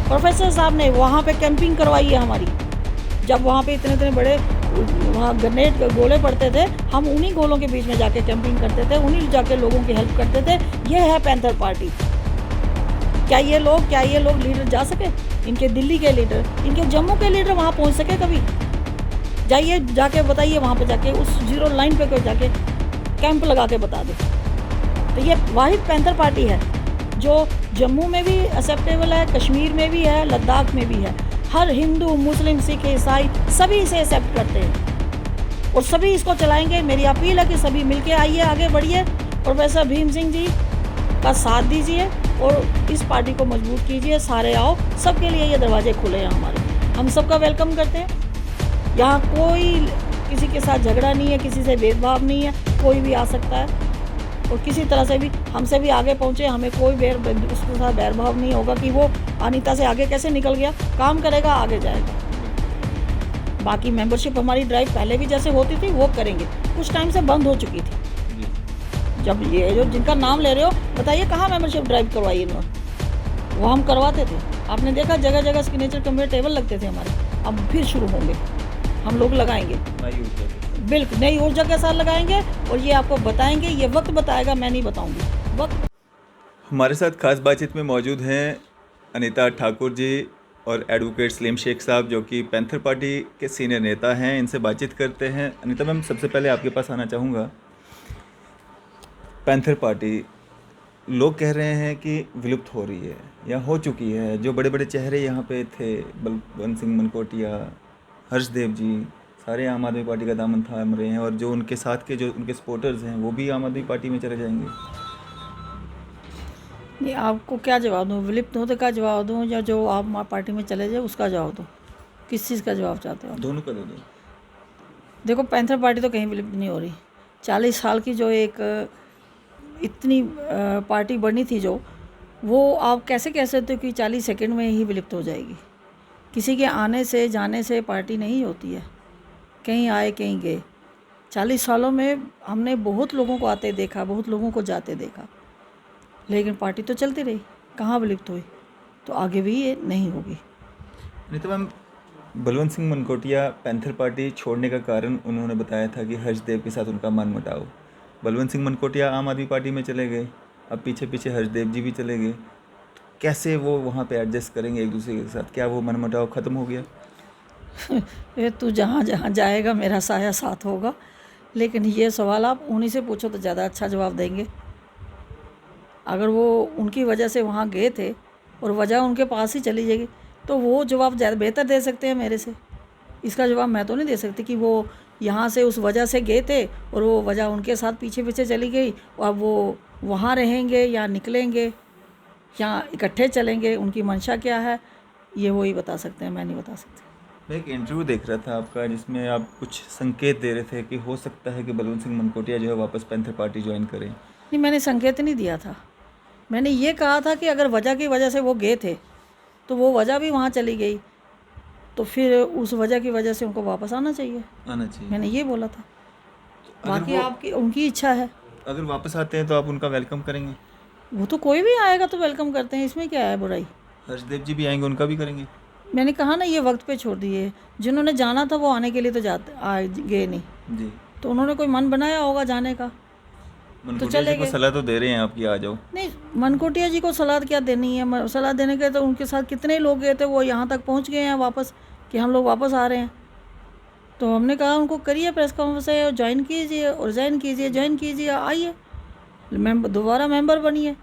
Professor साहब ने वहाँ पे कैंपिंग करवाई है हमारी। जब वहाँ पे इतने इतने बड़े वहाँ ग्रेनेड गोले पड़ते थे, हम उन्हीं गोलों के बीच में जाके कैंपिंग करते थे, उन्हीं जाके लोगों की हेल्प करते थे। ये है पैंथर पार्टी। क्या ये लोग लीडर जा सके? इनके दिल्ली के लीडर, इनके जम्मू के लीडर वहाँ पहुँच सके कभी? जाइए, जाके बताइए वहाँ पे जाके, उस जीरो लाइन पे कोई जाके कैंप लगा के बता दे। तो ये वाहिद पैंथर पार्टी है जो जम्मू में भी एक्सेप्टेबल है, कश्मीर में भी है, लद्दाख में भी है। हर हिंदू, मुस्लिम, सिख, ईसाई सभी इसे एक्सेप्ट करते हैं और सभी इसको चलाएंगे। मेरी अपील है कि सभी मिलके आइए, आगे बढ़िए, प्रोफेसर भीम सिंह जी का साथ दीजिए और इस पार्टी को मजबूत कीजिए। सारे आओ, सबके लिए ये दरवाजे खुले हैं हमारे, हम सबका वेलकम करते हैं। यहाँ कोई किसी के साथ झगड़ा नहीं है, किसी से भेदभाव नहीं है, कोई भी आ सकता है और किसी तरह से भी हमसे भी आगे पहुँचे। हमें कोई उसके साथ बैरभाव नहीं होगा कि वो अनीता से आगे कैसे निकल गया, काम करेगा, आगे जाएगा। बाकी मेंबरशिप हमारी ड्राइव पहले भी जैसे होती थी वो करेंगे, कुछ टाइम से बंद हो चुकी थी। जब ये जो जिनका नाम ले रहे हो, बताइए कहाँ मेंबरशिप ड्राइव करवाई इन्होंने? वो हम करवाते थे, आपने देखा जगह जगह सिग्नेचर कम्युनिटी टेबल लगते थे हमारे। अब फिर शुरू होंगे, हम लोग लगाएंगे, बिल्कुल नई ऊर्जा के साथ लगाएंगे और ये आपको बताएंगे। ये वक्त बताएगा, मैं नहीं बताऊंगी वक्त। हमारे साथ खास बातचीत में मौजूद हैं अनीता ठाकुर जी और एडवोकेट सलीम शेख साहब, जो कि पैंथर पार्टी के सीनियर नेता हैं। इनसे बातचीत करते हैं। अनीता मैम, सबसे पहले आपके पास आना चाहूँगा। पैंथर पार्टी लोग कह रहे हैं कि विलुप्त हो रही है या हो चुकी है। जो बड़े बड़े चेहरे यहाँ पे थे, बलवंत सिंह मनकोटिया, हर्षदेव जी, सारे आम आदमी पार्टी का दामन थाम रहे हैं और जो उनके साथ के जो उनके सपोर्टर्स हैं वो भी आम आदमी पार्टी में चले जाएंगे। ये आपको क्या जवाब दूँ? विलुप्त होने का जवाब दूँ या जो आप पार्टी में चले जाए उसका जवाब दूँ? किस चीज़ का जवाब चाहते हो? दोनों का दे दो। देखो, पैंथर पार्टी तो कहीं विलुप्त नहीं हो रही। 40 साल की जो एक इतनी पार्टी बनी थी, जो वो आप कैसे कह सकते हो कि 40 सेकंड में ही विलुप्त हो जाएगी? किसी के आने से जाने से पार्टी नहीं होती है, कहीं आए कहीं गए। 40 सालों में हमने बहुत लोगों को आते देखा, बहुत लोगों को जाते देखा, लेकिन पार्टी तो चलती रही, कहाँ विलुप्त हुई? तो आगे भी ये नहीं होगी। नहीं तो ma'am, Balwant Singh Mankotia panther party छोड़ने का कारण उन्होंने बताया था कि हर्षदेव के साथ उनका मन मुटाव। बलवंत सिंह मनकोटिया आम आदमी पार्टी में चले गए, अब पीछे पीछे हर्षदेव जी भी चले गए। कैसे वो वहाँ पे एडजस्ट करेंगे एक दूसरे के साथ? क्या वो मन मुटाव ख़त्म हो गया? ये तू जहाँ जहाँ जाएगा मेरा साया साथ होगा, लेकिन ये सवाल आप उन्हीं से पूछो तो ज़्यादा अच्छा जवाब देंगे। अगर वो उनकी वजह से वहाँ गए थे और वजह उनके पास ही चली जाएगी तो वो जवाब ज़्यादा बेहतर दे सकते हैं मेरे से। इसका जवाब मैं तो नहीं दे सकती कि वो यहाँ से उस वजह से गए थे और वो वजह उनके साथ पीछे पीछे चली गई और अब वो वहाँ रहेंगे या निकलेंगे या इकट्ठे चलेंगे, उनकी मंशा क्या है ये वही बता सकते हैं, मैं नहीं बता सकती। मैं एक इंटरव्यू देख रहा था आपका, जिसमें आप कुछ संकेत दे रहे थे कि हो सकता है कि बलवंत सिंह मनकोटिया जो है वापस पैंथर पार्टी ज्वाइन करें। नहीं, मैंने संकेत नहीं दिया था। मैंने ये कहा था कि अगर वजह की वजह से वो गए थे तो वो वजह भी वहाँ चली गई, तो फिर उस वजह की वजह से उनको वापस आना चाहिए, मैंने ये बोला था। बाकी आपकी उनकी इच्छा है। अगर वापस आते हैं तो आप उनका वेलकम करेंगे? वो तो कोई भी आएगा तो वेलकम करते हैं, इसमें क्या है बुराई? हर्षदेव जी भी आएंगे, उनका भी करेंगे? मैंने कहा ना, ये वक्त पे छोड़ दिए। जिन्होंने जाना था वो आने के लिए तो गए नहीं जी, तो उन्होंने कोई मन बनाया होगा जाने का, तो चले गए। सलाह तो दे रहे हैं आपकी, आ जाओ। नहीं, मनकोटिया जी को सलाह क्या देनी है? सलाह देने के तो उनके साथ कितने लोग गए थे, वो यहाँ तक पहुँच गए हैं वापस कि हम लोग वापस आ रहे हैं। तो हमने कहा उनको करिए प्रेस कॉन्फ्रेंस और ज्वाइन कीजिए और ज्वाइन कीजिए, ज्वाइन कीजिए, आइए दोबारा मेंबर बनिए,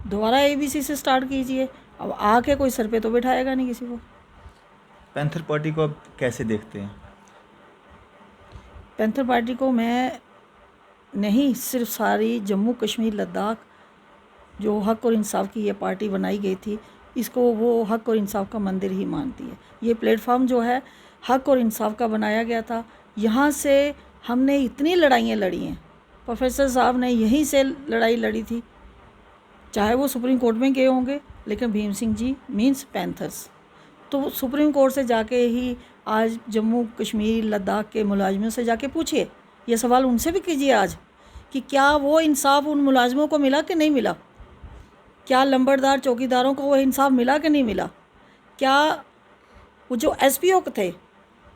दोबारा ABC से स्टार्ट कीजिए। अब आके कोई सर पे तो बिठाएगा नहीं किसी को। पैंथर पार्टी को आप कैसे देखते हैं? पैंथर पार्टी को मैं नहीं, सिर्फ सारी जम्मू कश्मीर लद्दाख जो हक़ और इंसाफ की ये पार्टी बनाई गई थी, इसको वो हक़ और इंसाफ का मंदिर ही मानती है। ये प्लेटफॉर्म जो है हक़ और इंसाफ का बनाया गया था। यहाँ से हमने इतनी लड़ाइयाँ लड़ी हैं, प्रोफेसर साहब ने यहीं से लड़ाई लड़ी थी, चाहे वो सुप्रीम कोर्ट में गए होंगे, लेकिन भीम सिंह जी मीन्स पैंथर्स, तो सुप्रीम कोर्ट से जाके ही आज जम्मू कश्मीर लद्दाख के मुलाजिमों से जाके पूछिए, ये सवाल उनसे भी कीजिए आज कि क्या वो इंसाफ उन मुलाजिमों को मिला कि नहीं मिला? क्या लंबड़दार चौकीदारों को वो इंसाफ मिला कि नहीं मिला? क्या वो जो एसपीओ थे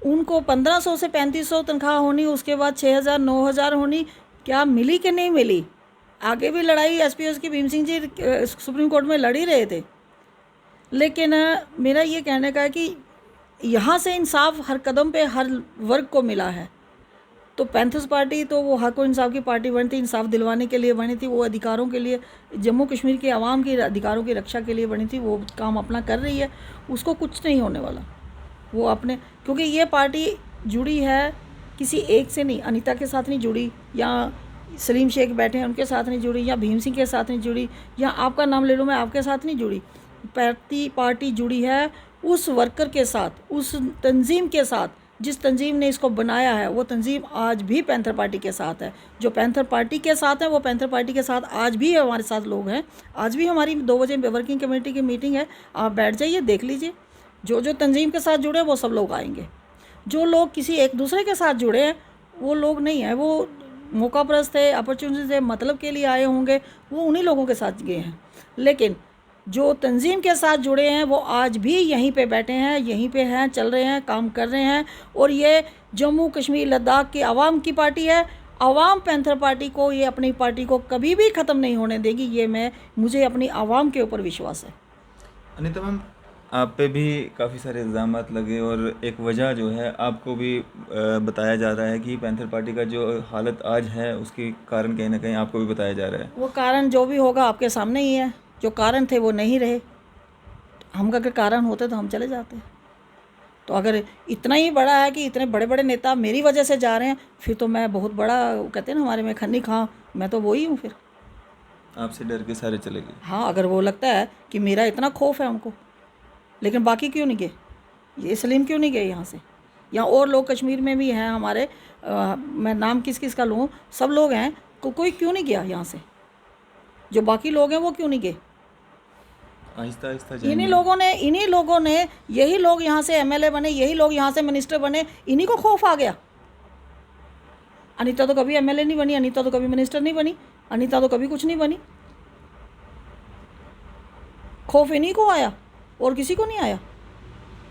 उनको 1500 से 3500 तनख्वाह होनी, उसके बाद 6000 9000 होनी, क्या मिली कि नहीं मिली? आगे भी लड़ाई एसपीओ की भीम सिंह जी सुप्रीम कोर्ट में लड़ ही रहे थे। लेकिन मेरा ये कहने का है कि यहाँ से इंसाफ हर कदम पे हर वर्ग को मिला है। तो पैंथर्स पार्टी तो वो हक और इंसाफ की पार्टी बनी थी, इंसाफ दिलवाने के लिए बनी थी, वो अधिकारों के लिए, जम्मू कश्मीर के आवाम के अधिकारों की रक्षा के लिए बनी थी। वो काम अपना कर रही है, उसको कुछ नहीं होने वाला। वो अपने, क्योंकि ये पार्टी जुड़ी है किसी एक से नहीं, अनीता के साथ नहीं जुड़ी, या सलीम शेख बैठे हैं उनके साथ नहीं जुड़ी, या भीम सिंह के साथ नहीं जुड़ी, या आपका नाम ले लूँ मैं, आपके साथ नहीं जुड़ी। पार्टी जुड़ी है उस वर्कर के साथ, उस तंजीम के साथ जिस तंजीम ने इसको बनाया है। वो तंजीम आज भी पैंथर पार्टी के साथ है। जो पैंथर पार्टी के साथ है वो पैंथर पार्टी के साथ आज भी हमारे साथ लोग हैं। आज भी हमारी 2 बजे वर्किंग कमेटी की मीटिंग है, आप बैठ जाइए, देख लीजिए। जो तंजीम के साथ जुड़े वो सब लोग आएंगे। जो लोग किसी एक दूसरे के साथ जुड़े हैं वो लोग नहीं हैं, वो मौका परस्त थे, अपॉर्चुनिटी से मतलब के लिए आए होंगे, वो उन्हीं लोगों के साथ गए हैं। लेकिन जो तंजीम के साथ जुड़े हैं वो आज भी यहीं पे बैठे हैं, यहीं पे हैं, चल रहे हैं, काम कर रहे हैं। और ये जम्मू कश्मीर लद्दाख की आवाम की पार्टी है। आवाम पैंथर पार्टी को, ये अपनी पार्टी को कभी भी ख़त्म नहीं होने देगी। ये मुझे अपनी आवाम के ऊपर विश्वास है। अनीता मैम, आप पे भी काफ़ी सारे इल्ज़ाम लगे और एक वजह जो है आपको भी बताया जा रहा है कि पैंथर पार्टी का जो हालत आज है उसके कारण कहीं ना कहीं आपको भी बताया जा रहा है। वो कारण जो भी होगा आपके सामने ही है। जो कारण थे वो नहीं रहे। हम अगर कारण होते तो हम चले जाते। तो अगर इतना ही बड़ा है कि इतने बड़े बड़े नेता मेरी वजह से जा रहे हैं, फिर तो मैं बहुत बड़ा, कहते हैं ना हमारे में खन्नी खां, मैं तो वही हूँ। फिर आपसे डर के सारे चले गए। हाँ, अगर वो लगता है कि मेरा इतना खौफ है उनको, लेकिन बाकी क्यों नहीं गए? ये सलीम क्यों नहीं गए यहाँ से? यहाँ और लोग कश्मीर में भी हैं हमारे, मैं नाम किस किस का लूँ, सब लोग हैं, कोई क्यों नहीं गया यहाँ से? जो बाकी लोग हैं वो क्यों नहीं गए? आहिस्ता आहिस्ता इन्हीं लोगों ने यही लोग यहाँ से एमएलए बने, यही लोग यहाँ से मिनिस्टर बने, इन्हीं को खौफ आ गया। अनीता तो कभी एमएलए नहीं बनी, अनीता तो कभी मिनिस्टर नहीं बनी, अनीता तो कभी कुछ नहीं बनी। खौफ इन्हीं को आया और किसी को नहीं आया।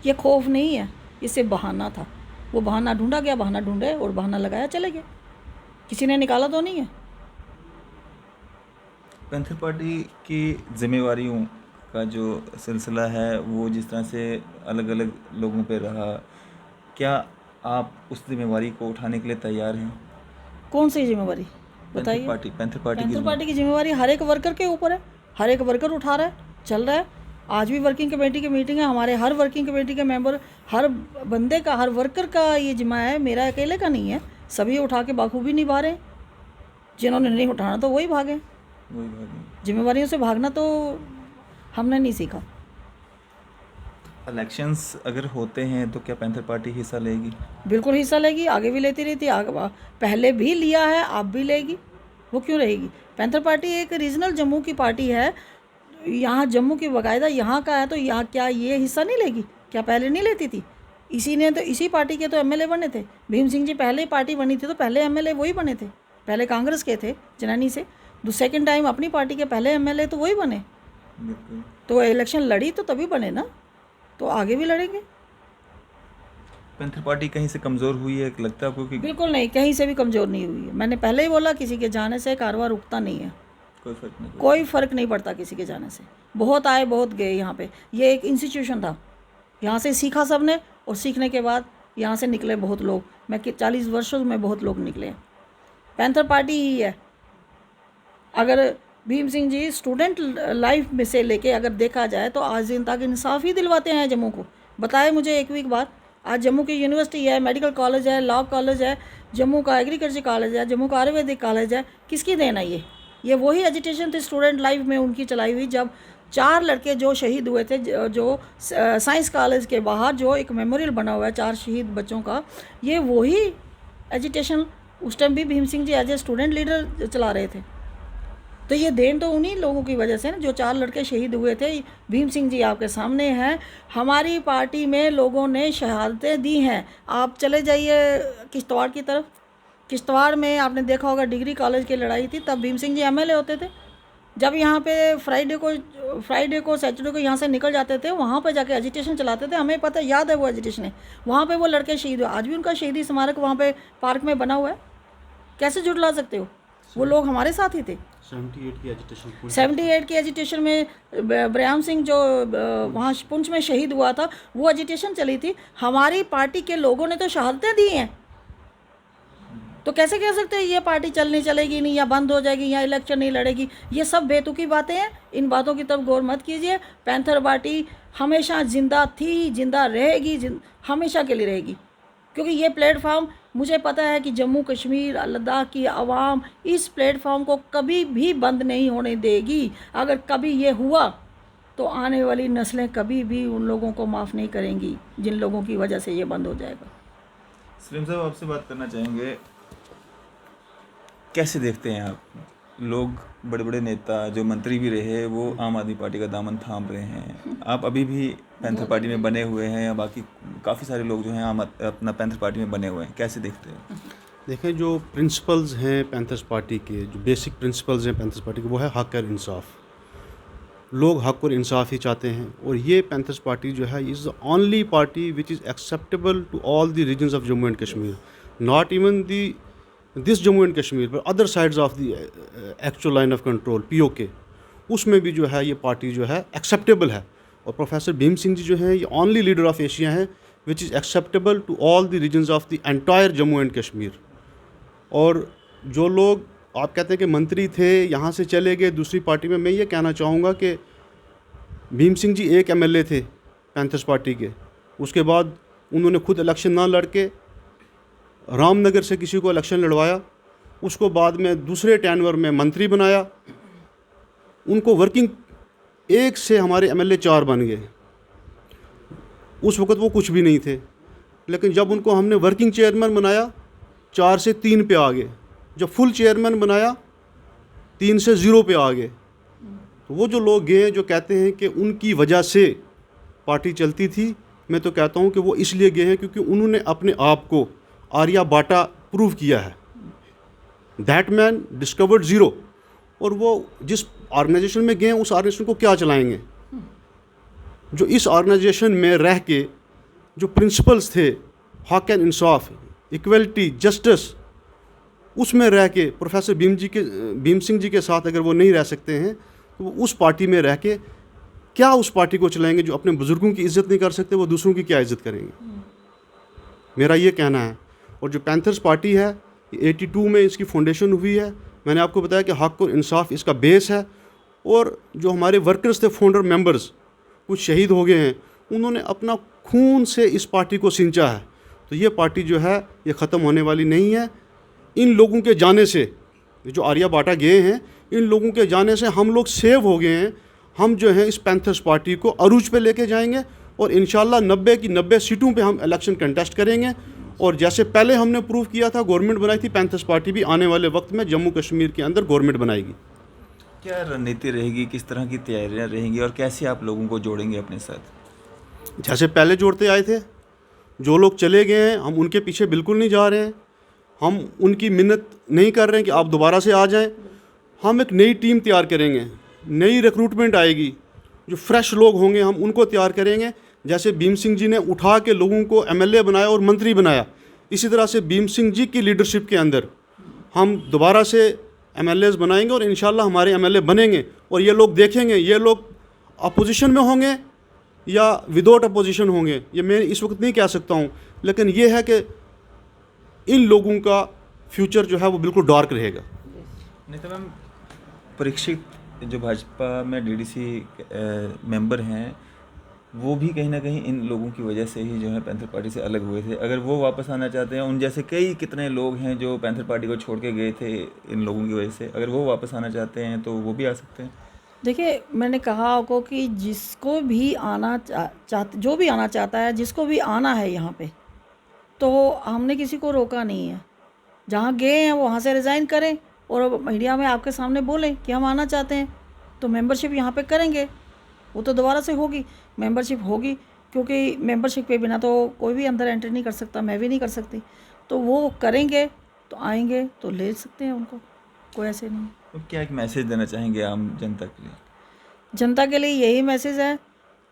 ये खौफ नहीं है, ये सिर्फ बहाना था। वो बहाना ढूंढा गया, बहाना ढूंढे और बहाना लगाया, चले गए। किसी ने निकाला तो नहीं है। पैंथर पार्टी की जिम्मेवारियों का जो सिलसिला है वो जिस तरह से अलग अलग लोगों पे रहा, क्या आप उस जिम्मेवारी को उठाने के लिए तैयार हैं? कौन सी जिम्मेवारी बताइए? पैंथर पार्टी की जिम्मेवारी हर एक वर्कर के ऊपर है। हर एक वर्कर उठा रहा है, चल रहा है। आज भी वर्किंग कमेटी की मीटिंग है, हमारे हर वर्किंग कमेटी के मेंबर, हर बंदे का, हर वर्कर का ये जिम्मा है, मेरा अकेले का नहीं है। सभी उठा के बाखूबी निभा रहे हैं। जिन्होंने नहीं उठाना तो वही भागे। जिम्मेवारियों से भागना तो हमने नहीं सीखा। इलेक्शंस अगर होते हैं तो क्या पैंथर पार्टी हिस्सा लेगी? बिल्कुल हिस्सा लेगी, आगे भी लेती रहती, आगे पहले भी लिया है, अब भी लेगी। वो क्यों रहेगी? पैंथर पार्टी एक रीजनल जम्मू की पार्टी है। यहाँ जम्मू की बाकायदा यहाँ का है, तो यहाँ क्या ये हिस्सा नहीं लेगी? क्या पहले नहीं लेती थी? इसी पार्टी के तो एमएलए बने थे। भीम सिंह जी पहले पार्टी बनी थी तो पहले एमएलए वही बने थे। पहले कांग्रेस के थे जनानी से, सेकेंड टाइम अपनी पार्टी के पहले एमएलए तो वही बने। तो इलेक्शन लड़ी तो तभी बने ना, तो आगे भी लड़ेंगे। पैंथर पार्टी कहीं से कमज़ोर हुई है लगता है आपको? कि बिल्कुल नहीं, कहीं से भी कमज़ोर नहीं हुई है। मैंने पहले ही बोला, किसी के जाने से कारवां रुकता नहीं है। कोई फ़र्क नहीं पड़ता किसी के जाने से। बहुत आए बहुत गए यहाँ पे। ये एक इंस्टीट्यूशन था, यहाँ से सीखा सब ने, और सीखने के बाद यहाँ से निकले बहुत लोग। मैं 40 वर्षों में बहुत लोग निकले। पैंथर पार्टी ही है। अगर भीम सिंह जी स्टूडेंट लाइफ में से लेके अगर देखा जाए तो आज दिन तक इंसाफ ही दिलवाते हैं जम्मू को। बताए मुझे एक वीक बाद, आज जम्मू की यूनिवर्सिटी है, मेडिकल कॉलेज है, लॉ कॉलेज है, जम्मू का एग्रीकल्चर कॉलेज है, जम्मू का आयुर्वेदिक कॉलेज है। किसकी देन है ये वही एजुटेशन थी स्टूडेंट लाइफ में उनकी चलाई हुई। जब 4 लड़के जो शहीद हुए थे, जो साइंस कॉलेज के बाहर जो एक मेमोरियल बना हुआ है 4 शहीद बच्चों का, ये वही एजुटेशन उस टाइम भी Bhim Singh ji as a student leader चला रहे थे। तो ये देन तो उन्हीं लोगों की वजह से ना, जो 4 लड़के शहीद हुए थे। भीम सिंह जी आपके सामने हैं। हमारी पार्टी में लोगों ने शहादतें दी हैं। आप चले जाइए किश्तवाड़ की तरफ। किश्तवाड़ में आपने देखा होगा डिग्री कॉलेज की लड़ाई थी, तब भीम सिंह जी एमएलए होते थे। जब यहाँ पे फ्राइडे को सैटरडे को यहाँ से निकल जाते थे, वहाँ पे जाके एजिटेशन चलाते थे। हमें पता याद है वो एजिटेशन है, वहाँ पे वो लड़के शहीद हुए। आज भी उनका शहीदी स्मारक वहाँ पे पार्क में बना हुआ है। कैसे झुठला सकते हो? वो लोग हमारे साथ ही थे। 78 की एजिटेशन में ब्रह्म सिंह जो वहाँ पुंछ में शहीद हुआ था, वो एजिटेशन चली थी। हमारी पार्टी के लोगों ने तो शहादतें दी हैं। तो कैसे कह सकते हैं ये पार्टी चलेगी नहीं, या बंद हो जाएगी, या इलेक्शन नहीं लड़ेगी? ये सब बेतुकी बातें हैं। इन बातों की तरफ गौर मत कीजिए। पैंथर पार्टी हमेशा जिंदा थी, जिंदा रहेगी, हमेशा के लिए रहेगी। क्योंकि ये प्लेटफॉर्म, मुझे पता है कि जम्मू कश्मीर लद्दाख की आवाम इस प्लेटफॉर्म को कभी भी बंद नहीं होने देगी। अगर कभी ये हुआ तो आने वाली नस्लें कभी भी उन लोगों को माफ़ नहीं करेंगी जिन लोगों की वजह से ये बंद हो जाएगा। सलीम साहब, आपसे बात करना चाहेंगे, कैसे देखते हैं आप, लोग बड़े बड़े नेता जो मंत्री भी रहे वो आम आदमी पार्टी का दामन थाम रहे हैं, आप अभी भी पैंथर पार्टी में बने हुए हैं, या बाकी काफ़ी सारे लोग जो हैं अपना पैंथर पार्टी में बने हुए हैं, कैसे देखते हैं? देखें, जो प्रिंसिपल्स हैं पैंथर्स पार्टी के, जो बेसिक प्रिंसिपल्स हैं पैंथर्स पार्टी के, वो है हक और इंसाफ। लोग हक और इंसाफ ही चाहते हैं, और ये पैंथर्स पार्टी जो है is the only party which is acceptable to all the regions of Jammu and Kashmir, not even this Jammu and Kashmir, पर other sides of the actual line of control POK, उसमें भी जो है ये पार्टी जो है एक्सेप्टेबल है। और प्रोफेसर भीम सिंह जी जो हैं ये ओनली लीडर ऑफ एशिया हैं which is acceptable to all the regions of the entire Jammu and Kashmir. और जो लोग आप कहते हैं कि मंत्री थे यहाँ से चले गए दूसरी पार्टी में, मैं ये कहना चाहूँगा कि भीम सिंह जी एक MLA थे पैंथर्स पार्टी के, उसके बाद उन्होंने खुद इलेक्शन ना लड़के रामनगर से किसी को इलेक्शन लड़वाया, उसको बाद में दूसरे टेनवर में मंत्री बनाया, उनको वर्किंग एक से हमारे MLA 4 बन गए। उस वक़्त वो कुछ भी नहीं थे, लेकिन जब उनको हमने वर्किंग चेयरमैन बनाया 4 से 3 पे आ गए, जब फुल चेयरमैन बनाया 3 से 0 पे आ गए। तो वो जो लोग गए जो कहते हैं कि उनकी वजह से पार्टी चलती थी, मैं तो कहता हूँ कि वो इसलिए गए हैं क्योंकि उन्होंने अपने आप को आर्या बाटा प्रूव किया है। That man discovered zero. और वो जिस ऑर्गेनाइजेशन में गए उस ऑर्गेनाइजेशन को क्या चलाएंगे? जो इस ऑर्गेनाइजेशन में रह के जो प्रिंसिपल्स थे, हक एंड इंसाफ, इक्वलिटी, जस्टिस, उसमें रह के प्रोफेसर भीम सिंह जी के साथ अगर वो नहीं रह सकते हैं तो वो उस पार्टी में रह के क्या उस पार्टी को चलाएंगे? जो अपने बुज़ुर्गों की इज़्ज़त नहीं कर सकते वो दूसरों की क्या इज़्ज़त करेंगे? मेरा ये कहना है। और जो पैंथर्स पार्टी है 82 में इसकी फाउंडेशन हुई है। मैंने आपको बताया कि हक और इंसाफ इसका बेस है। और जो हमारे वर्कर्स थे, फाउंडर मेंबर्स, कुछ शहीद हो गए हैं, उन्होंने अपना खून से इस पार्टी को सिंचा है। तो ये पार्टी जो है ये ख़त्म होने वाली नहीं है। इन लोगों के जाने से, जो आर्या बाटा गए हैं, इन लोगों के जाने से हम लोग सेव हो गए हैं। हम जो है इस पैंथर्स पार्टी को अरूज पे लेके जाएंगे और इंशाल्लाह 90 की 90 सीटों पे हम इलेक्शन कंटेस्ट करेंगे। और जैसे पहले हमने प्रूव किया था, गवर्नमेंट बनाई थी, पैंथर्स पार्टी भी आने वाले वक्त में जम्मू कश्मीर के अंदर गवर्नमेंट बनाएगी। क्या रणनीति रहेगी, किस तरह की तैयारियां रहेंगी, और कैसे आप लोगों को जोड़ेंगे अपने साथ? जैसे पहले जोड़ते आए थे, जो लोग चले गए हैं हम उनके पीछे बिल्कुल नहीं जा रहे हैं। हम उनकी मिन्नत नहीं कर रहे हैं कि आप दोबारा से आ जाएं। हम एक नई टीम तैयार करेंगे, नई रिक्रूटमेंट आएगी, जो फ्रेश लोग होंगे हम उनको तैयार करेंगे। जैसे भीम सिंह जी ने उठा के लोगों को MLA बनाया और मंत्री बनाया, इसी तरह से भीम सिंह जी की लीडरशिप के अंदर हम दोबारा से MLAs बनाएंगे और इंशाल्लाह हमारे MLA बनेंगे। और ये लोग देखेंगे, ये लोग अपोजिशन में होंगे या विदाउट अपोजिशन होंगे, ये मैं इस वक्त नहीं कह सकता हूँ, लेकिन ये है कि इन लोगों का फ्यूचर जो है वो बिल्कुल डार्क रहेगा। नहीं तो मैम, परीक्षित जो भाजपा में DDC मेंबर हैं, वो भी कहीं ना कहीं इन लोगों की वजह से ही जो है पैंथर पार्टी से अलग हुए थे। अगर वो वापस आना चाहते हैं, उन जैसे कितने लोग हैं जो पैंथर पार्टी को छोड़ के गए थे इन लोगों की वजह से, अगर वो वापस आना चाहते हैं तो वो भी आ सकते हैं। देखिए, मैंने कहा आपको कि जिसको भी आना जो भी आना चाहता है, जिसको भी आना है यहाँ पे, तो हमने किसी को रोका नहीं है। जहाँ गए हैं वहाँ से रिज़ाइन करें और मीडिया में आपके सामने बोलें कि हम आना चाहते हैं, तो मेंबरशिप यहाँ पे करेंगे। वो तो दोबारा से होगी, मेंबरशिप होगी, क्योंकि मेंबरशिप के बिना तो कोई भी अंदर एंट्री नहीं कर सकता, मैं भी नहीं कर सकती। तो वो करेंगे, तो आएंगे तो ले सकते हैं उनको, कोई ऐसे नहीं। तो क्या एक मैसेज देना चाहेंगे आम जनता के लिए? जनता के लिए यही मैसेज है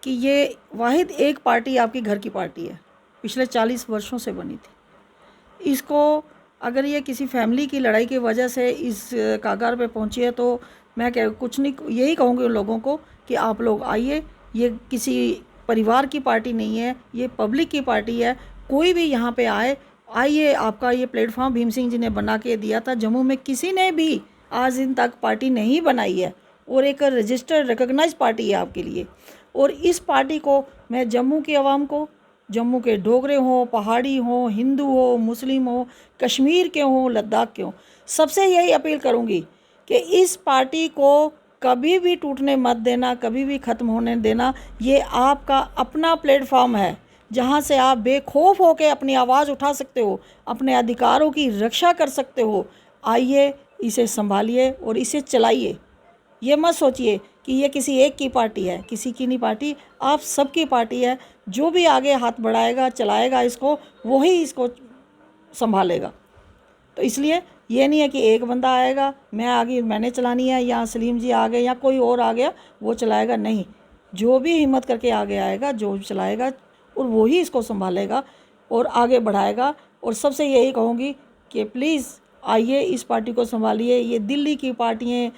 कि ये वाहिद एक पार्टी आपकी घर की पार्टी है, पिछले 40 वर्षों से बनी थी। इसको अगर ये किसी फैमिली की लड़ाई की वजह से इस कागार पे पहुंची है तो मैं कुछ नहीं, यही कहूँगी उन लोगों को कि आप लोग आइए। ये किसी परिवार की पार्टी नहीं है, ये पब्लिक की पार्टी है। कोई भी यहाँ पे आइए। आपका ये प्लेटफॉर्म भीम सिंह जी ने बना के दिया था। जम्मू में किसी ने भी आज दिन तक पार्टी नहीं बनाई है और एक रजिस्टर्ड रिकॉग्नाइज पार्टी है आपके लिए। और इस पार्टी को मैं जम्मू की आवाम को, जम्मू के डोगरे हों, पहाड़ी हों, हिंदू हो, मुस्लिम हो, कश्मीर के हों, लद्दाख के हों, सबसे यही अपील करूँगी कि इस पार्टी को कभी भी टूटने मत देना, कभी भी ख़त्म होने देना। ये आपका अपना प्लेटफॉर्म है जहाँ से आप बेखौफ होकर अपनी आवाज़ उठा सकते हो, अपने अधिकारों की रक्षा कर सकते हो। आइए, इसे संभालिए और इसे चलाइए। ये मत सोचिए कि ये किसी एक की पार्टी है, किसी की नहीं पार्टी, आप सबकी पार्टी है। जो भी आगे हाथ बढ़ाएगा, चलाएगा इसको, वही इसको संभालेगा। तो इसलिए ये नहीं है कि एक बंदा आएगा, मैं आगे मैंने चलानी है, या सलीम जी आ गए या कोई और आ गया वो चलाएगा, नहीं। जो भी हिम्मत करके आगे आएगा, जो चलाएगा, और वही इसको संभालेगा और आगे बढ़ाएगा। और सबसे यही कहूँगी कि प्लीज़ आइए, इस पार्टी को संभालिए। ये दिल्ली की पार्टियाँ,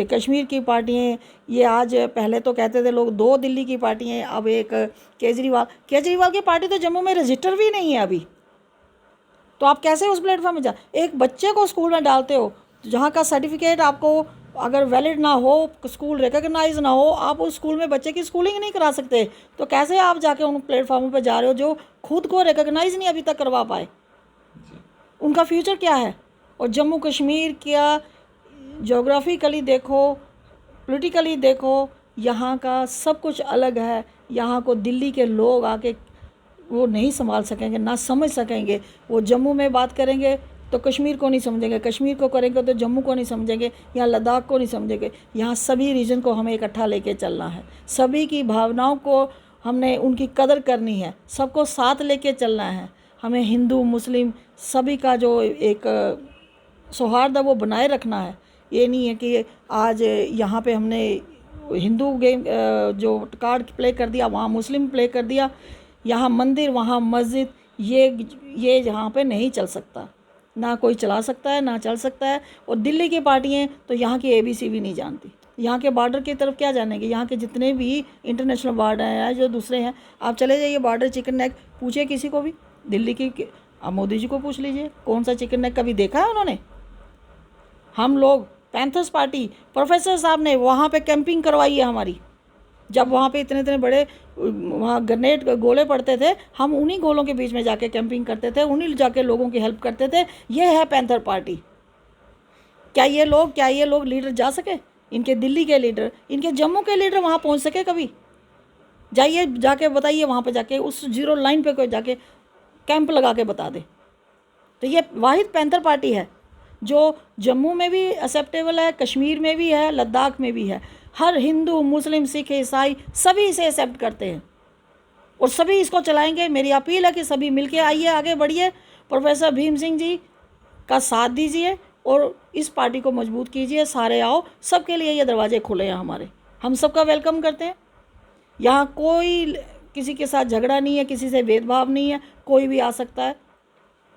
कश्मीर की पार्टियाँ, ये आज पहले तो कहते थे लोग 2 दिल्ली की पार्टियाँ, अब एक केजरीवाल की पार्टी तो जम्मू में रजिस्टर भी नहीं है अभी। तो आप कैसे उस प्लेटफॉर्म में एक बच्चे को स्कूल में डालते हो जहाँ का सर्टिफिकेट आपको अगर वैलिड ना हो, स्कूल रिकॉग्नाइज ना हो, आप उस स्कूल में बच्चे की स्कूलिंग नहीं करा सकते। तो कैसे आप जाके उन प्लेटफॉर्मों पे जा रहे हो जो खुद को रिकॉग्नाइज नहीं अभी तक करवा पाए? उनका फ्यूचर क्या है? और जम्मू कश्मीर क्या जोग्राफिकली देखो, पॉलिटिकली देखो, यहाँ का सब कुछ अलग है। यहाँ को दिल्ली के लोग आके वो नहीं संभाल सकेंगे, ना समझ सकेंगे। वो जम्मू में बात करेंगे तो कश्मीर को नहीं समझेंगे, कश्मीर को करेंगे तो जम्मू को नहीं समझेंगे, या लद्दाख को नहीं समझेंगे। यहाँ सभी रीजन को हमें इकट्ठा लेके चलना है। सभी की भावनाओं को हमने उनकी कदर करनी है, सबको साथ लेके चलना है। हमें हिंदू मुस्लिम सभी का जो एक सौहार्द है वो बनाए रखना है। ये नहीं है कि आज यहाँ पे हमने हिंदू गेम जो कार्ड प्ले कर दिया, वहाँ मुस्लिम प्ले कर दिया, यहाँ मंदिर वहाँ मस्जिद, ये यहाँ पे नहीं चल सकता। ना कोई चला सकता है, ना चल सकता है। और दिल्ली की पार्टियाँ तो यहाँ की ABC भी नहीं जानती। यहाँ के बॉर्डर की तरफ क्या जानेंगे? यहाँ के जितने भी इंटरनेशनल बॉर्डर हैं, जो दूसरे हैं, आप चले जाइए बॉर्डर चिकन नेक, पूछिए किसी को भी दिल्ली की, आप मोदी जी को पूछ लीजिए कौन सा चिकन नेक कभी देखा है उन्होंने? हम लोग पैंथर्स पार्टी, प्रोफेसर साहब ने वहाँ पे कैंपिंग करवाई है हमारी। जब वहाँ पे इतने बड़े वहाँ ग्रेनेड गोले पड़ते थे, हम उन्हीं गोलों के बीच में जाके कैंपिंग करते थे, उन्हीं जाके लोगों की हेल्प करते थे। ये है पैंथर पार्टी। क्या ये लोग लीडर जा सके? इनके दिल्ली के लीडर, इनके जम्मू के लीडर वहाँ पहुँच सके कभी? जाइए, जाके बताइए वहाँ पे जाके, उस 0 लाइन पे कोई जाके कैंप लगा के बता दे। तो ये वाहिद पैंथर पार्टी है जो जम्मू में भी एक्सेप्टेबल है, कश्मीर में भी है, लद्दाख में भी है। हर हिंदू मुस्लिम सिख ईसाई सभी इसे एक्सेप्ट करते हैं और सभी इसको चलाएंगे। मेरी अपील है कि सभी मिलके आइए, आगे बढ़िए, प्रोफेसर भीम सिंह जी का साथ दीजिए और इस पार्टी को मजबूत कीजिए। सारे आओ, सबके लिए ये दरवाजे खुले हैं हमारे, हम सबका वेलकम करते हैं। यहाँ कोई किसी के साथ झगड़ा नहीं है, किसी से भेदभाव नहीं है, कोई भी आ सकता है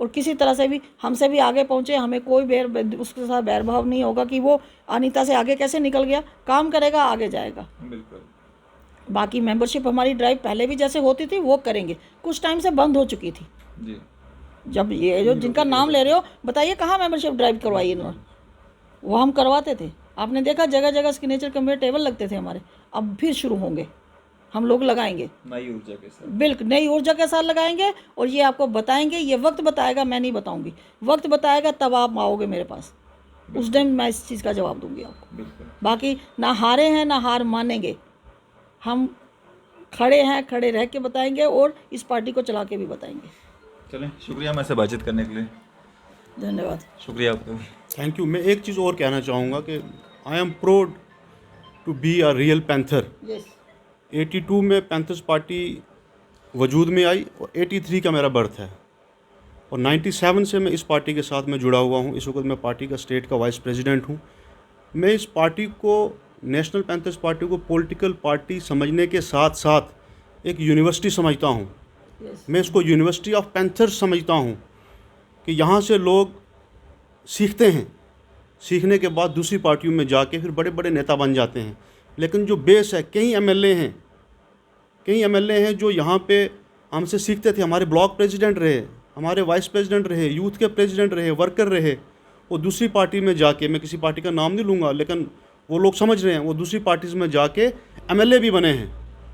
और किसी तरह से भी हमसे भी आगे पहुँचे, हमें कोई उसके साथ बैरभाव नहीं होगा कि वो अनीता से आगे कैसे निकल गया। काम करेगा, आगे जाएगा। बिल्कुल। बाकी मेंबरशिप हमारी ड्राइव पहले भी जैसे होती थी वो करेंगे, कुछ टाइम से बंद हो चुकी थी जी। जब ये जो जिनका नाम ले रहे हो, बताइए कहाँ मेंबरशिप ड्राइव करवाई इन्होंने? वो हम करवाते थे, आपने देखा जगह जगह सिग्नेचर कम्युनिटी टेबल लगते थे हमारे। अब फिर शुरू होंगे, हम लोग लगाएंगे नई ऊर्जा के साथ, बिल्कुल नई ऊर्जा के साथ लगाएंगे और ये आपको बताएंगे। ये वक्त बताएगा, मैं नहीं बताऊंगी, वक्त बताएगा तब आप आओगे मेरे पास, उस दिन मैं इस चीज़ का जवाब दूंगी आपको। बिल्कुल। बाकी ना हारे हैं ना हार मानेंगे, हम खड़े हैं, खड़े रह के बताएंगे और इस पार्टी को चला के भी बताएंगे। चलें, शुक्रिया हमारे से बातचीत करने के लिए। धन्यवाद। शुक्रिया आपका। Thank you. मैं एक चीज़ और कहना चाहूँगा कि I am proud to be a real panther. Yes. 82 में पैंथर्स पार्टी वजूद में आई और 83 का मेरा बर्थ है और 97 से मैं इस पार्टी के साथ में जुड़ा हुआ हूँ। इस वक्त मैं पार्टी का स्टेट का वाइस प्रेसिडेंट हूँ। मैं इस पार्टी को, नेशनल पैंथर्स पार्टी को पॉलिटिकल पार्टी समझने के साथ साथ एक यूनिवर्सिटी समझता हूँ। मैं इसको यूनिवर्सिटी ऑफ पैंथर्स समझता हूँ कि यहाँ से लोग सीखते हैं, सीखने के बाद दूसरी पार्टियों में जाके फिर बड़े बड़े नेता बन जाते हैं। लेकिन जो बेस है, कई एमएलए हैं जो यहाँ पे हमसे सीखते थे, हमारे ब्लॉक प्रेसिडेंट रहे, हमारे वाइस प्रेसिडेंट रहे, यूथ के प्रेसिडेंट रहे, वर्कर रहे, वो दूसरी पार्टी में जाके, मैं किसी पार्टी का नाम नहीं लूँगा लेकिन वो लोग समझ रहे हैं, वो दूसरी पार्टीज़ में जाके एमएलए भी बने हैं।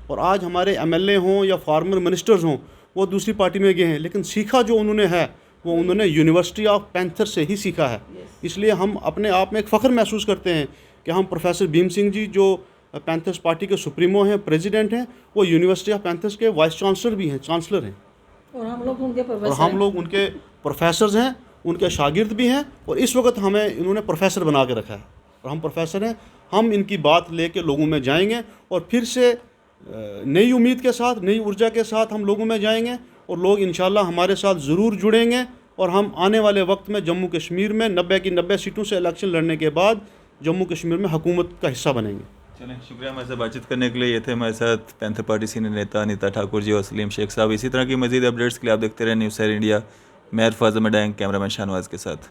और आज हमारे एमएलए हों या फार्मर मिनिस्टर्स हों, वो दूसरी पार्टी में गए हैं, लेकिन सीखा जो उन्होंने है वो उन्होंने यूनिवर्सिटी ऑफ पैंथर से ही सीखा है। इसलिए हम अपने आप में एक फ़ख्र महसूस करते हैं कि हम प्रोफेसर भीम सिंह जी जो पैंथर्स पार्टी के सुप्रीमो हैं, प्रेसिडेंट हैं, वो यूनिवर्सिटी ऑफ पैंथर्स के वाइस चांसलर भी हैं, चांसलर हैं, और हम लोग उनके प्रोफेसर हैं, उनके शागिर्द भी हैं। और इस वक्त हमें इन्होंने प्रोफेसर बना के रखा है और हम प्रोफेसर हैं। हम इनकी बात लेके लोगों में जाएंगे और फिर से नई उम्मीद के साथ, नई ऊर्जा के साथ हम लोगों में जाएंगे और लोग इंशाल्लाह हमारे साथ ज़रूर जुड़ेंगे और हम आने वाले वक्त में जम्मू कश्मीर में 90 की 90 सीटों से इलेक्शन लड़ने के बाद जम्मू कश्मीर में हुकूमत का हिस्सा बनेंगे। चलें, शुक्रिया हमारे साथ बातचीत करने के लिए। ये थे हमारे साथ पैंथर पार्टी सीनियर नेता अनीता ठाकुर जी और सलीम शेख साहब। इसी तरह की मजीद अपडेट्स के लिए आप देखते रहे न्यूज़ सैर इंडिया। मैं अरफाज़ अहमद, कैमरामैन शाहनवाज के साथ।